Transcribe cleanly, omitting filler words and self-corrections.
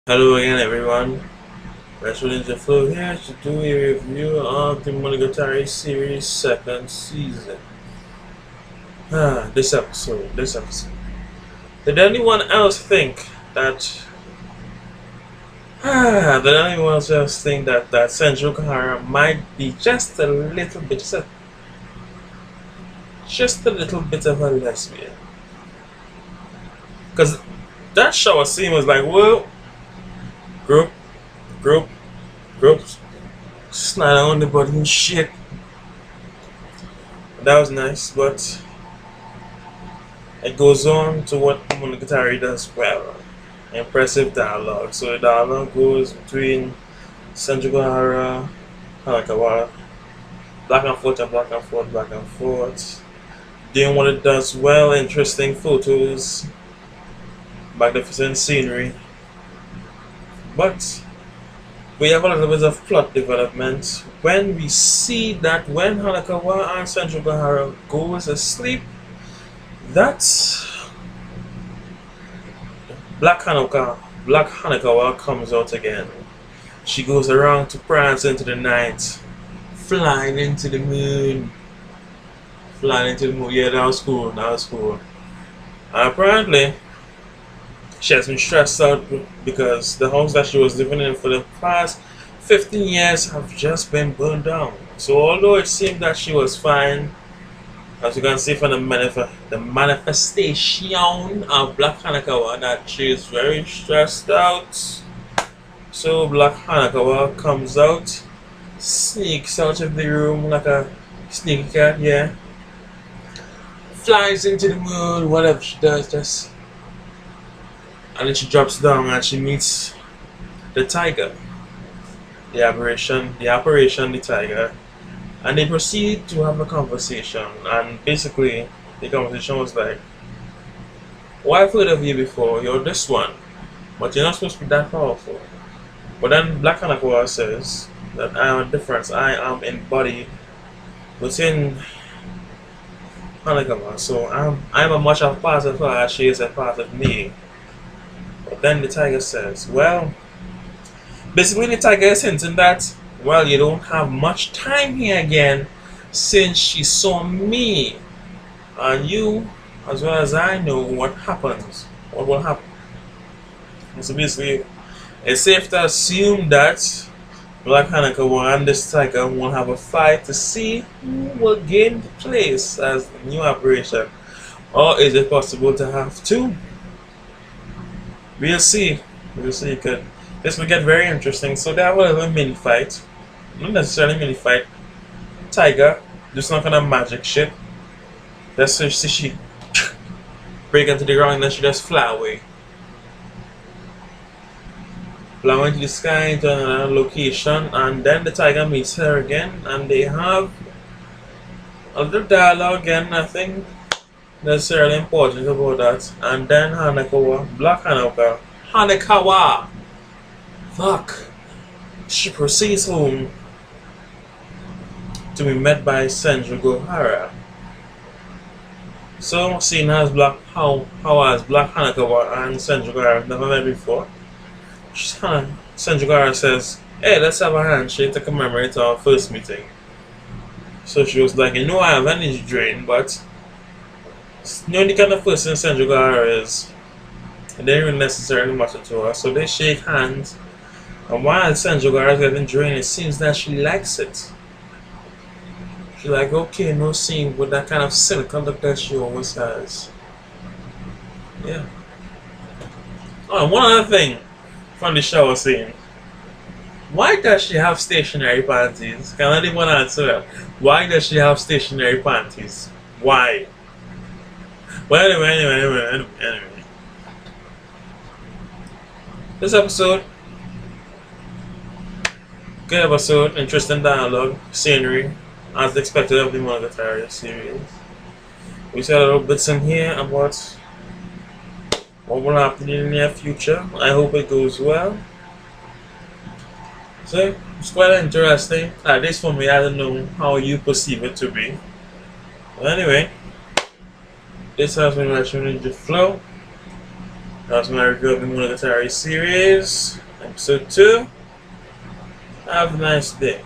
Hello again, everyone. Restaurant Ninja Flow here to do a review of the Monogatari series second season. This episode. Did anyone else think that? Did anyone else think that Senju Kahara might be just a little bit of a lesbian? Because that shower scene was like, whoa, group, group, groups, snot on the body and shit. That was nice, but it goes on to what Monogatari does well. Impressive dialogue. So the dialogue goes between Sanjugahara, Hanakawa, back and forth and back and forth, back and forth. Doing what it does well, interesting photos, magnificent scenery. But we have a little bit of plot development when we see that when Hanakawa and Sanjugahara goes asleep, that's Black Hanakawa comes out again. She goes around to prance into the night, flying into the moon. Flying into the moon. Yeah, that was cool. That was cool. And apparently, she has been stressed out because the house that she was living in for the past 15 years have just been burned down. So although it seemed that she was fine, as you can see from the manifestation of Black Hanakawa, that she is very stressed out. So Black Hanakawa comes out, sneaks out of the room like a sneaky cat, yeah. Flies into the moon, whatever she does, just. And then she drops down and she meets the tiger. The apparition, the tiger. And they proceed to have a conversation, and basically the conversation was like, well, I've heard of you before, you're this one, but you're not supposed to be that powerful. But then Black Hanakawa says that I am a difference, I am embodied within Hanakawa, so I'm a much of a part of her as she is a part of me. But then the tiger says, well, basically the tiger is hinting that, well, you don't have much time here again since she saw me. And you, as well as I know what happens, what will happen. And so basically, it's safe to assume that Black Hanakawa and this tiger will have a fight to see who will gain the place as the new operation. Or is it possible to have two? We'll see. We'll see. This will get very interesting. So they have a little mini fight. Not necessarily mini fight. Tiger, just some kind of magic shit. That's so she break into the ground and then she just fly away. Fly into the sky into another location, and then the tiger meets her again and they have a little dialogue again, nothing necessarily important about that. And then Black Hanakawa, fuck, she proceeds home to be met by Sanjugahara. So, seeing as Black Hanakawa and Sanjugahara never met before, Sanjugahara says, hey, let's have a handshake to commemorate our first meeting. So she was like, you know, I have energy drain, but you know the kind of person Sanjugahara is. It didn't really necessarily matter to her. So they shake hands, and while Sanjugahara is getting drained, it seems that she likes it. She's like, okay, no scene with that kind of cynical look that she always has. Yeah. Oh, and one other thing from the shower scene. Why does she have stationary panties? Can anyone answer that? Why does she have stationary panties? Why? Well, anyway. This episode, good episode, interesting dialogue, scenery, as expected of the Monogatari series. We said a little bits in here about what will happen in the near future. I hope it goes well. So, it's quite interesting. At least for me, I don't know how you perceive it to be. But anyway, this has been Retro Ninja Flow. That was my review of the Monogatari series, episode 2. Have a nice day.